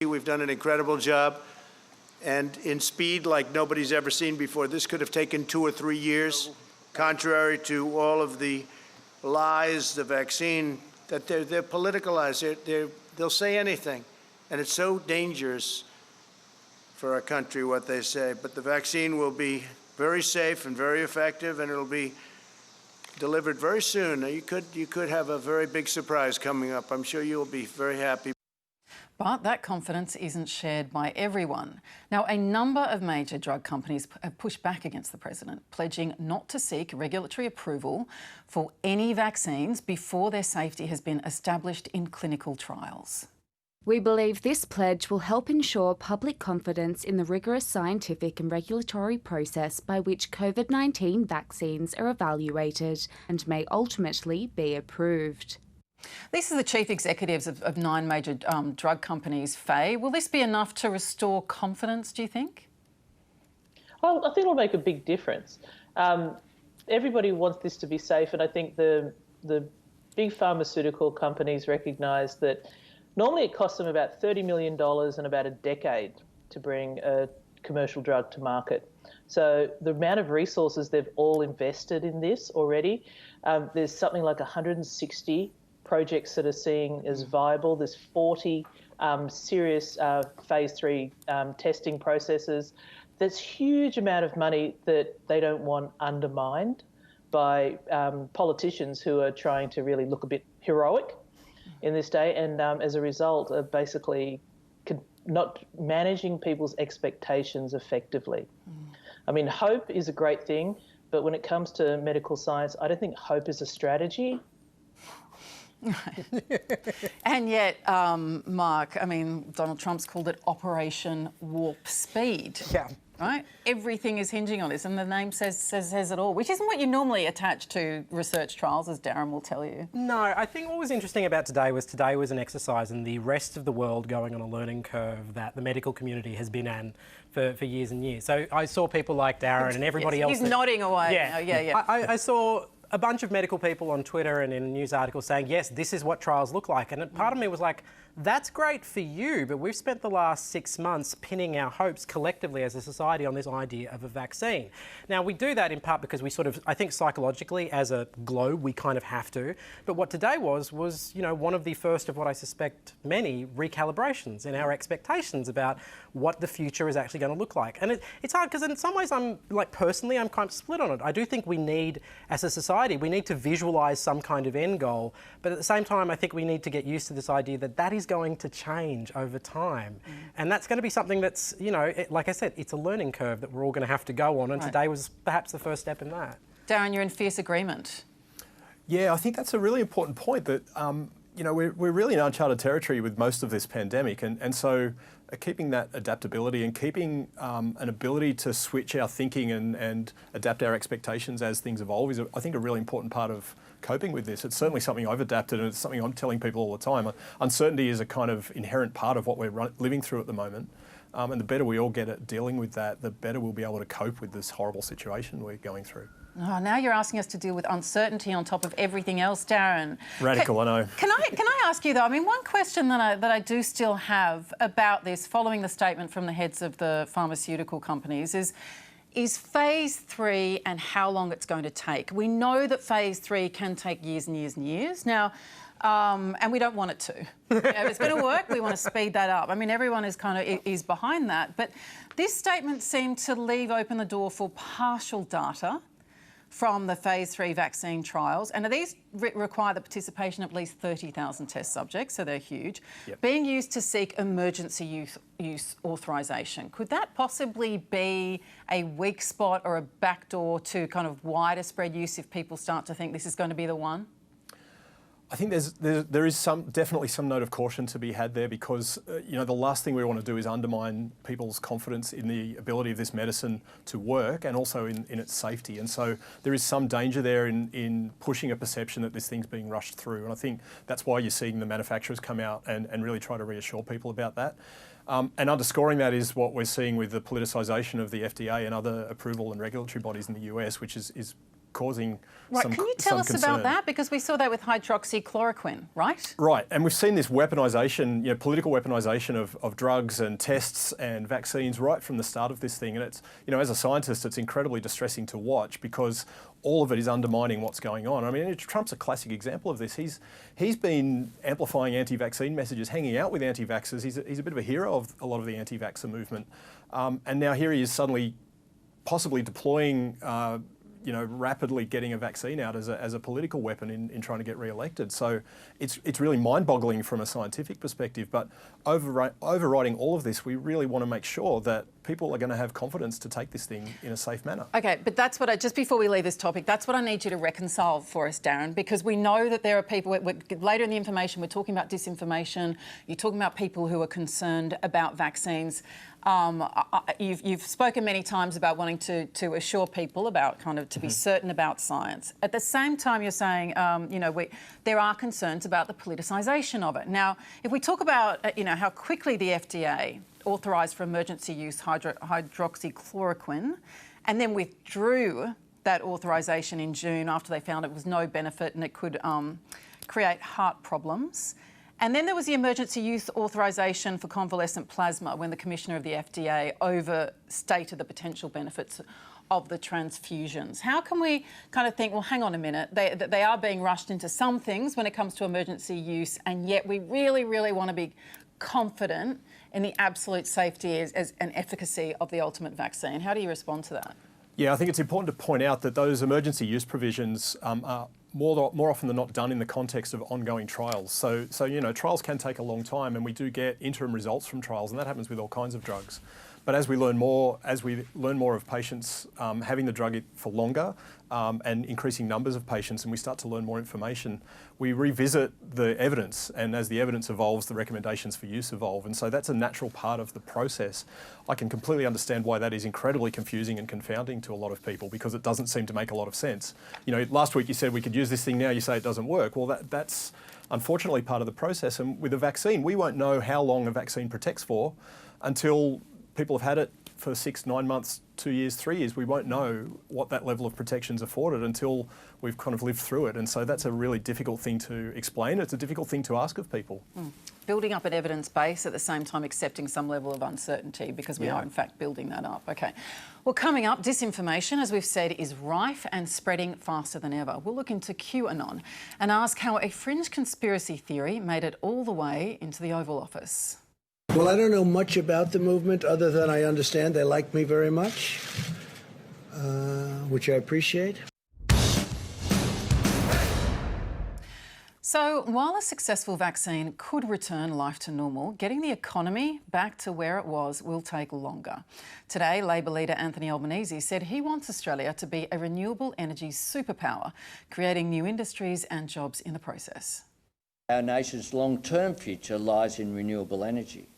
We've done an incredible job, and in speed like nobody's ever seen before. This could have taken 2 or 3 years, contrary to all of the lies, the vaccine, that they're politicalized. They'll say anything, and it's so dangerous for our country what they say. But the vaccine will be very safe and very effective, and it'll be delivered very soon. You could have a very big surprise coming up. I'm sure you'll be very happy. But that confidence isn't shared by everyone. Now, a number of major drug companies have pushed back against the president, pledging not to seek regulatory approval for any vaccines before their safety has been established in clinical trials. We believe this pledge will help ensure public confidence in the rigorous scientific and regulatory process by which COVID-19 vaccines are evaluated and may ultimately be approved. These are the chief executives of 9 major drug companies, Faye. Will this be enough to restore confidence, do you think? Well, I think it'll make a big difference. Everybody wants this to be safe, and I think the big pharmaceutical companies recognise that normally it costs them about $30 million and about a decade to bring a commercial drug to market. So the amount of resources they've all invested in this already, there's something like 160 projects that are seen as viable. There's 40 serious phase 3 testing processes. There's huge amount of money that they don't want undermined by politicians who are trying to really look a bit heroic in this day, and as a result of basically not managing people's expectations effectively. I mean, hope is a great thing, but when it comes to medical science, I don't think hope is a strategy. And yet, Mark, I mean, Donald Trump's called it Operation Warp Speed. Yeah. Right? Everything is hinging on this, and the name says it all, which isn't what you normally attach to research trials, as Darren will tell you. No, I think what was interesting about today was an exercise in the rest of the world going on a learning curve that the medical community has been in for years and years. So I saw people like Darren and everybody else. He's nodding away. Yeah, yeah. I saw a bunch of medical people on Twitter and in news articles saying, yes, this is what trials look like. And part of me was like, that's great for you, but we've spent the last 6 months pinning our hopes collectively as a society on this idea of a vaccine. Now, we do that in part because we sort of, I think psychologically, as a globe, we kind of have to. But what today was, you know, one of the first of what I suspect many recalibrations in our expectations about what the future is actually going to look like. And it's hard because in some ways personally, I'm kind of split on it. I do think we need, as a society, we need to visualise some kind of end goal. But at the same time, I think we need to get used to this idea that that is going to change over time. And that's going to be something that's, you know, like I said, it's a learning curve that we're all going to have to go on. And today was perhaps the first step in that. Darren, you're in fierce agreement. Yeah, I think that's a really important point that, you know, we're really in uncharted territory with most of this pandemic. And so keeping that adaptability and keeping an ability to switch our thinking and adapt our expectations as things evolve is, I think, a really important part of coping with this. It's certainly something I've adapted, and it's something I'm telling people all the time. Uncertainty is a kind of inherent part of what we're living through at the moment. And the better we all get at dealing with that, the better we'll be able to cope with this horrible situation we're going through. Oh, now you're asking us to deal with uncertainty on top of everything else, Darren. Radical, I know. Can I ask you though? I mean, one question that I do still have about this, following the statement from the heads of the pharmaceutical companies, is phase 3 and how long it's going to take. We know that phase 3 can take years and years and years. Now, and we don't want it to. If it's going to work, we want to speed that up. I mean, everyone is is behind that. But this statement seemed to leave open the door for partial data from the phase 3 vaccine trials. And these require the participation of at least 30,000 test subjects, so they're huge, being used to seek emergency use authorisation. Could that possibly be a weak spot or a backdoor to kind of wider spread use if people start to think this is going to be the one? I think there is definitely some note of caution to be had there because, you know, the last thing we want to do is undermine people's confidence in the ability of this medicine to work and also in its safety. And so there is some danger there in pushing a perception that this thing's being rushed through. And I think that's why you're seeing the manufacturers come out and really try to reassure people about that. And underscoring that is what we're seeing with the politicisation of the FDA and other approval and regulatory bodies in the US, which is causing Right, some can you tell some us concern. about that? Because we saw that with hydroxychloroquine, right? Right, and we've seen this weaponisation, political weaponisation of drugs and tests and vaccines right from the start of this thing. And it's, as a scientist, it's incredibly distressing to watch because all of it is undermining what's going on. I mean, Trump's a classic example of this. He's been amplifying anti-vaccine messages, hanging out with anti-vaxxers. He's a bit of a hero of a lot of the anti-vaxxer movement. And now here he is suddenly possibly deploying rapidly getting a vaccine out as a political weapon in trying to get re-elected. So it's really mind-boggling from a scientific perspective, but overriding all of this, we really want to make sure that people are going to have confidence to take this thing in a safe manner. Okay, but that's what just before we leave this topic, that's what I need you to reconcile for us, Darren, because we know that there are people, later in the information, we're talking about disinformation, you're talking about people who are concerned about vaccines. You've spoken many times about wanting to assure people about to be certain about science. At the same time, you're saying, there are concerns about the politicisation of it. Now, if we talk about, how quickly the FDA authorised for emergency use hydroxychloroquine and then withdrew that authorisation in June after they found it was no benefit and it could create heart problems. And then there was the emergency use authorisation for convalescent plasma when the Commissioner of the FDA overstated the potential benefits of the transfusions. How can we think, well, hang on a minute, they are being rushed into some things when it comes to emergency use, and yet we really, really want to be confident in the absolute safety and efficacy of the ultimate vaccine. How do you respond to that? Yeah, I think it's important to point out that those emergency use provisions are more often than not done in the context of ongoing trials. So trials can take a long time, and we do get interim results from trials, and that happens with all kinds of drugs. But as we learn more of patients having the drug for longer and increasing numbers of patients, and we start to learn more information, we revisit the evidence, and as the evidence evolves, the recommendations for use evolve. And so that's a natural part of the process. I can completely understand why that is incredibly confusing and confounding to a lot of people, because it doesn't seem to make a lot of sense. Last week you said we could use this thing, now you say it doesn't work. Well, that's unfortunately part of the process. And with a vaccine, we won't know how long a vaccine protects for until people have had it for 6, 9 months, 2 years, 3 years. We won't know what that level of protection's afforded until we've lived through it. And so that's a really difficult thing to explain. It's a difficult thing to ask of people. Building up an evidence base, at the same time accepting some level of uncertainty, because we are in fact building that up. Okay. Well, coming up, disinformation, as we've said, is rife and spreading faster than ever. We'll look into QAnon and ask how a fringe conspiracy theory made it all the way into the Oval Office. Well, I don't know much about the movement other than I understand they like me very much, which I appreciate. So while a successful vaccine could return life to normal, getting the economy back to where it was will take longer. Today, Labor leader Anthony Albanese said he wants Australia to be a renewable energy superpower, creating new industries and jobs in the process. Our nation's long-term future lies in renewable energy.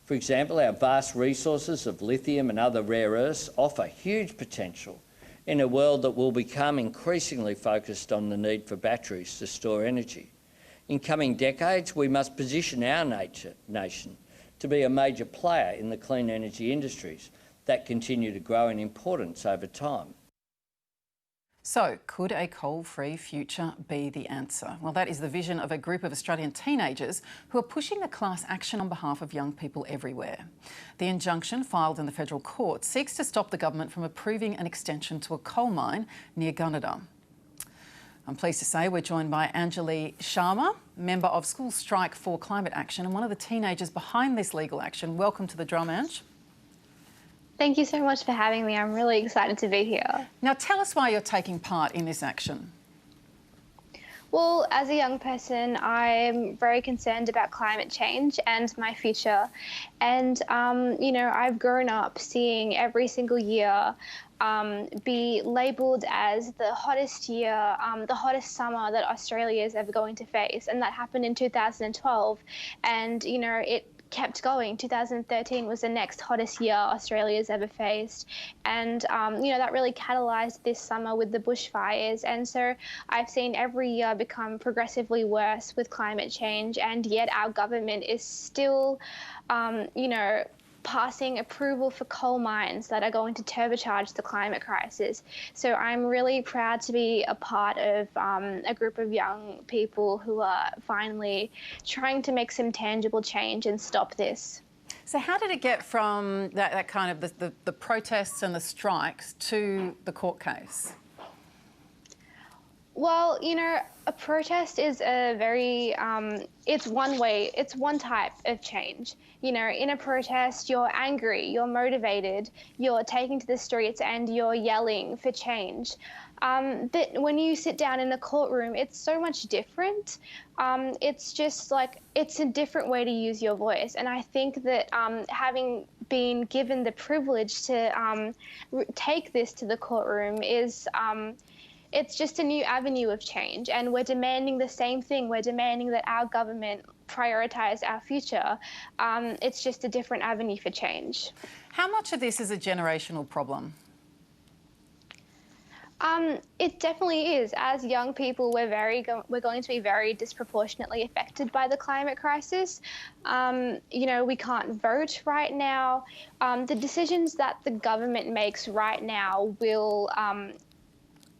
For example, our vast resources of lithium and other rare earths offer huge potential in a world that will become increasingly focused on the need for batteries to store energy. In coming decades, we must position our nation to be a major player in the clean energy industries that continue to grow in importance over time. So, could a coal-free future be the answer? Well, that is the vision of a group of Australian teenagers who are pushing a class action on behalf of young people everywhere. The injunction filed in the federal court seeks to stop the government from approving an extension to a coal mine near Gunnedah. I'm pleased to say we're joined by Anjali Sharma, member of School Strike for Climate Action and one of the teenagers behind this legal action. Welcome to the Drum, Ange. Thank you so much for having me. I'm really excited to be here. Now, tell us why you're taking part in this action. Well, as a young person, I'm very concerned about climate change and my future. And, I've grown up seeing every single year be labelled as the hottest year, the hottest summer that Australia is ever going to face. And that happened in 2012. And, it kept going. 2013 was the next hottest year Australia's ever faced. And, that really catalysed this summer with the bushfires. And so I've seen every year become progressively worse with climate change. And yet our government is still, passing approval for coal mines that are going to turbocharge the climate crisis. So I'm really proud to be a part of a group of young people who are finally trying to make some tangible change and stop this. So how did it get from that kind of the protests and the strikes to the court case? Well, you know, a protest is a very, it's one type of change. You know, in a protest, you're angry, you're motivated, you're taking to the streets and you're yelling for change. But when you sit down in a courtroom, it's so much different. It's just like, it's a different way to use your voice. And I think that having been given the privilege to take this to the courtroom is, it's just a new avenue of change, and we're demanding the same thing. We're demanding that our government prioritise our future. It's just a different avenue for change. How much of this is a generational problem? It definitely is. As young people, we're going to be very disproportionately affected by the climate crisis. You know, we can't vote right now. The decisions that the government makes right now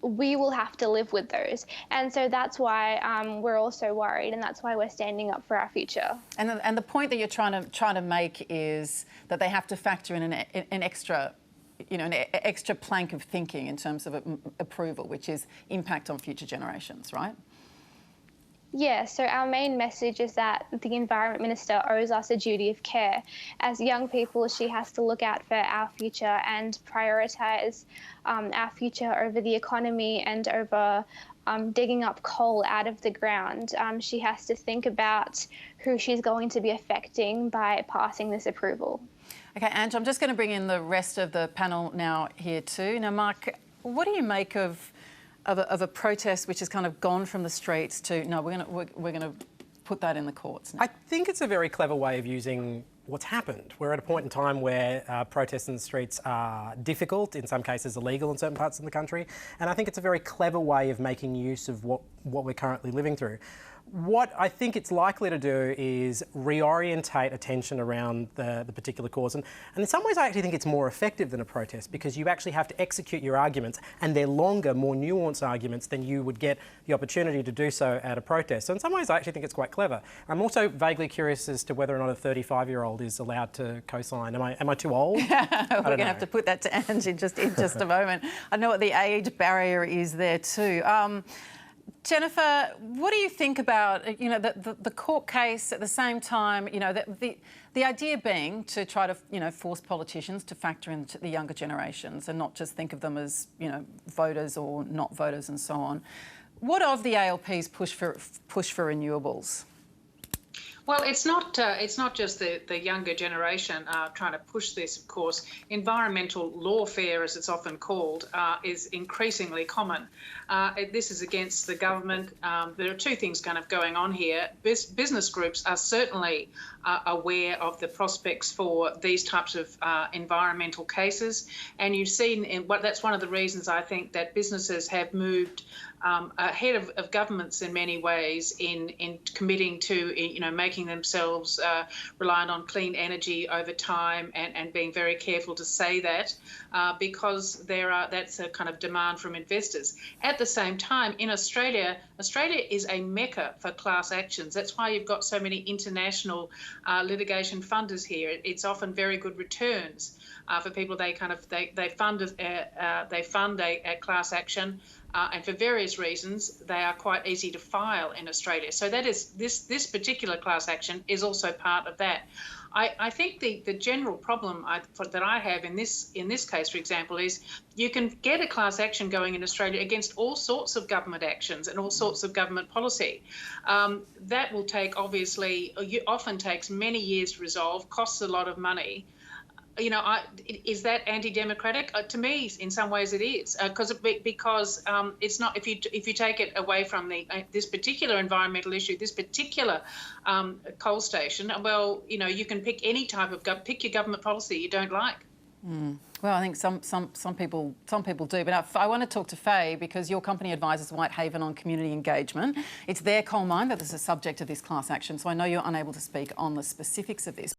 we will have to live with those. And so that's why we're also worried, and that's why we're standing up for our future. And the point that you're trying to make is that they have to factor in an extra, you know, an extra plank of thinking in terms of approval, which is impact on future generations, right? Yeah, so our main message is that the Environment Minister owes us a duty of care. As young people, she has to look out for our future and prioritise our future over the economy and over digging up coal out of the ground. She has to think about who she's going to be affecting by passing this approval. Okay, Ange, I'm just going to bring in the rest of the panel now here too. Now, Mark, what do you make of a protest which has kind of gone from the streets to, no, we're going to put that in the courts now? I think it's a very clever way of using what's happened. We're at a point in time where protests in the streets are difficult, in some cases illegal in certain parts of the country, and I think it's a very clever way of making use of what we're currently living through. What I think it's likely to do is reorientate attention around the particular cause. And in some ways, I actually think it's more effective than a protest, because you actually have to execute your arguments, and they're longer, more nuanced arguments than you would get the opportunity to do so at a protest. So in some ways, I actually think it's quite clever. I'm also vaguely curious as to whether or not a 35-year-old is allowed to co-sign. Am I too old? We're going to have to put that to Ange in just a moment. I know what the age barrier is there too. Jennifer, what do you think about, you know, the court case at the same time, you know, the idea being to try to, you know, force politicians to factor into the younger generations and not just think of them as, you know, voters or not voters and so on. What of the ALP's push for renewables? Well, it's not just the younger generation trying to push this, of course. Environmental lawfare, as it's often called, is increasingly common. This is against the government. There are two things kind of going on here. Business groups are certainly aware of the prospects for these types of environmental cases. And you've seen, that's one of the reasons I think that businesses have moved ahead of governments in many ways in committing to, you know, making themselves reliant on clean energy over time and being very careful to say that because that's a kind of demand from investors. At the same time, in Australia is a mecca for class actions. That's why you've got so many international litigation funders here. It's often very good returns for people. They fund a class action. And for various reasons, they are quite easy to file in Australia. So that is this particular class action is also part of that. I think the general problem that I have in this case, for example, is you can get a class action going in Australia against all sorts of government actions and all sorts of government policy. That will take, obviously, often takes many years to resolve, costs a lot of money. You know, is that anti-democratic? To me, in some ways, it is, because it's not. If you take it away from this particular environmental issue, this particular coal station, well, you know, you can pick any type of pick your government policy you don't like. Well, I think some people do, but I want to talk to Faye because your company advises Whitehaven on community engagement. It's their coal mine that is the subject of this class action, so I know you're unable to speak on the specifics of this.